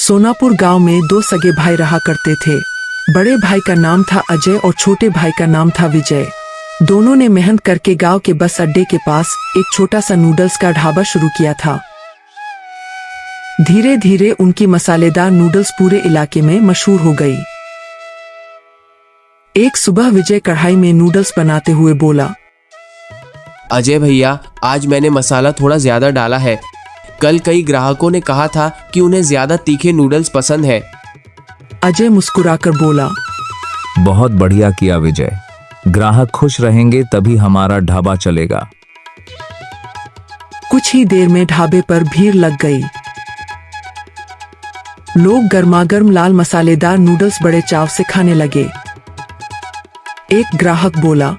सोनापुर गांव में दो सगे भाई रहा करते थे। बड़े भाई का नाम था अजय और छोटे भाई का नाम था विजय। दोनों ने मेहनत करके गांव के बस अड्डे के पास एक छोटा सा नूडल्स का ढाबा शुरू किया था। धीरे धीरे उनकी मसालेदार नूडल्स पूरे इलाके में मशहूर हो गई। एक सुबह विजय कढ़ाई में नूडल्स बनाते हुए बोला, अजय भैया, आज मैंने मसाला थोड़ा ज्यादा डाला है। कल कई ग्राहकों ने कहा था कि उन्हें ज्यादा तीखे नूडल्स पसंद है। अजय मुस्कुराकर बोला, बहुत बढ़िया किया विजय, ग्राहक खुश रहेंगे तभी हमारा ढाबा चलेगा। कुछ ही देर में ढाबे पर भीड़ लग गई। लोग गर्मागर्म लाल मसालेदार नूडल्स बड़े चाव से खाने लगे। एक ग्राहक बोला,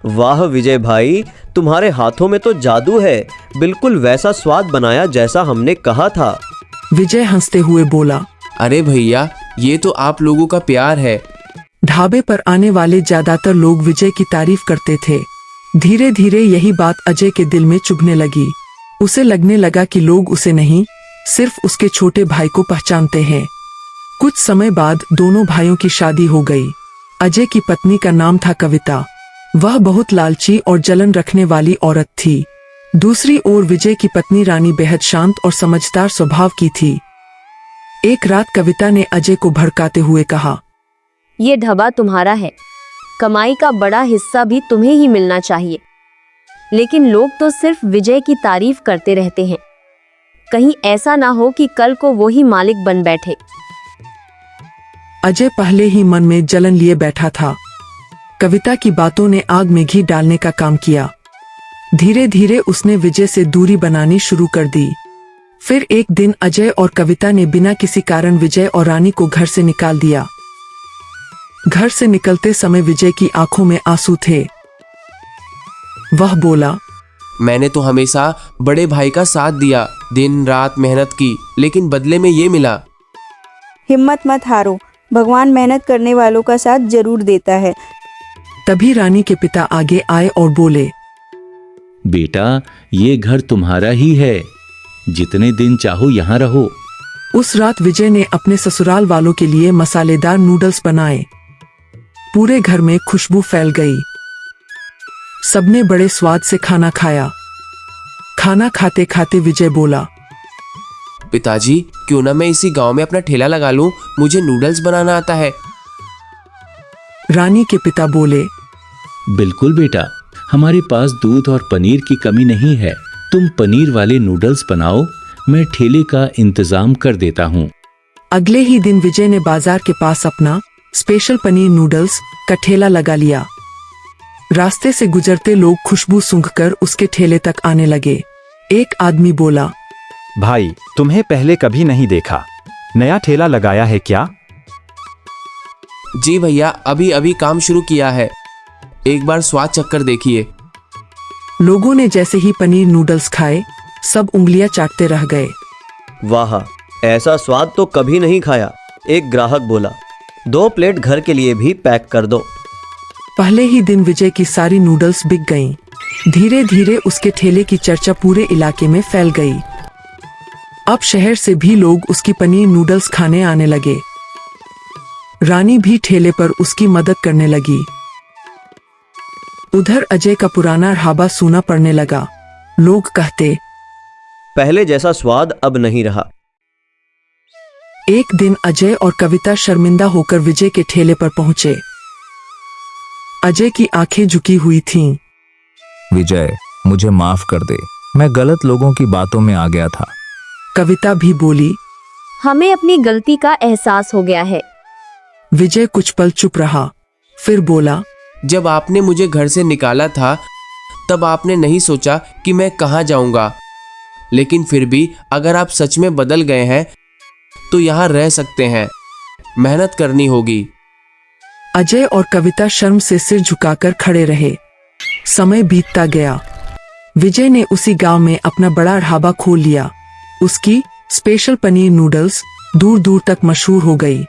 वाह विजय भाई, तुम्हारे हाथों में तो जादू है, बिल्कुल वैसा स्वाद बनाया जैसा हमने कहा था। विजय हंसते हुए बोला, अरे भैया, ये तो आप लोगों का प्यार है। ढाबे पर आने वाले ज्यादातर लोग विजय की तारीफ करते थे। धीरे धीरे यही बात अजय के दिल में चुभने लगी। उसे लगने लगा कि लोग उसे नहीं, सिर्फ उसके छोटे भाई को पहचानते हैं। कुछ समय बाद दोनों भाइयों की शादी हो गई। अजय की पत्नी का नाम था कविता। वह बहुत लालची और जलन रखने वाली औरत थी। दूसरी ओर विजय की पत्नी रानी बेहद शांत और समझदार स्वभाव की थी। एक रात कविता ने अजय को भड़काते हुए कहा, ये ढाबा तुम्हारा है, कमाई का बड़ा हिस्सा भी तुम्हें ही मिलना चाहिए। लेकिन लोग तो सिर्फ विजय की तारीफ करते रहते हैं। कहीं ऐसा ना हो कि कल को वो ही मालिक बन बैठे। अजय पहले ही मन में जलन लिए बैठा था। कविता की बातों ने आग में घी डालने का काम किया। धीरे धीरे उसने विजय से दूरी बनानी शुरू कर दी। फिर एक दिन अजय और कविता ने बिना किसी कारण विजय और रानी को घर से निकाल दिया। घर से निकलते समय विजय की आंखों में आंसू थे। वह बोला, मैंने तो हमेशा बड़े भाई का साथ दिया, दिन रात मेहनत की, लेकिन बदले में ये मिला। हिम्मत मत हारो, भगवान मेहनत करने वालों का साथ जरूर देता है। तभी रानी के पिता आगे आए और बोले, बेटा, ये घर तुम्हारा ही है, जितने दिन चाहो यहाँ रहो। उस रात विजय ने अपने ससुराल वालों के लिए मसालेदार नूडल्स बनाए। पूरे घर में खुशबू फैल गई। सबने बड़े स्वाद से खाना खाया। खाना खाते खाते विजय बोला, पिताजी, क्यों ना मैं इसी गांव में अपना ठेला लगा लूं, मुझे नूडल्स बनाना आता है। रानी के पिता बोले, बिल्कुल बेटा, हमारे पास दूध और पनीर की कमी नहीं है। तुम पनीर वाले नूडल्स बनाओ, मैं ठेले का इंतजाम कर देता हूँ। अगले ही दिन विजय ने बाजार के पास अपना स्पेशल पनीर नूडल्स का ठेला लगा लिया। रास्ते से गुजरते लोग खुशबू सूंघकर उसके ठेले तक आने लगे। एक आदमी बोला, भाई, तुम्हें पहले कभी नहीं देखा, नया ठेला लगाया है क्या? जी भैया, अभी अभी काम शुरू किया है, एक बार स्वाद चक्कर देखिए। लोगों ने जैसे ही पनीर नूडल्स खाए, सब उंगलियां चाटते रह गए। वाह, ऐसा स्वाद तो कभी नहीं खाया। एक ग्राहक बोला, 2 प्लेट घर के लिए भी पैक कर दो। पहले ही दिन विजय की सारी नूडल्स बिक गईं। धीरे धीरे उसके ठेले की चर्चा पूरे इलाके में फैल गई। अब शहर से भी लोग उसकी पनीर नूडल्स खाने आने लगे। रानी भी ठेले पर उसकी मदद करने लगी। उधर अजय का पुराना ढाबा सूना पड़ने लगा। लोग कहते, पहले जैसा स्वाद अब नहीं रहा। एक दिन अजय और कविता शर्मिंदा होकर विजय के ठेले पर पहुंचे। अजय की आंखें झुकी हुई थीं। विजय, मुझे माफ कर दे, मैं गलत लोगों की बातों में आ गया था। कविता भी बोली, हमें अपनी गलती का एहसास हो गया है। विजय कुछ पल चुप रहा, फिर बोला, जब आपने मुझे घर से निकाला था, तब आपने नहीं सोचा कि मैं कहाँ जाऊंगा। लेकिन फिर भी अगर आप सच में बदल गए हैं, तो यहाँ रह सकते हैं। मेहनत करनी होगी। अजय और कविता शर्म से सिर झुकाकर खड़े रहे। समय बीतता गया। विजय ने उसी गांव में अपना बड़ा ढाबा खोल लिया। उसकी स्पेशल पनीर नूडल्स दूर दूर तक मशहूर हो गई।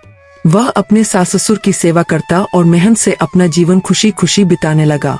वह अपने सास ससुर की सेवा करता और मेहनत से अपना जीवन खुशी खुशी बिताने लगा।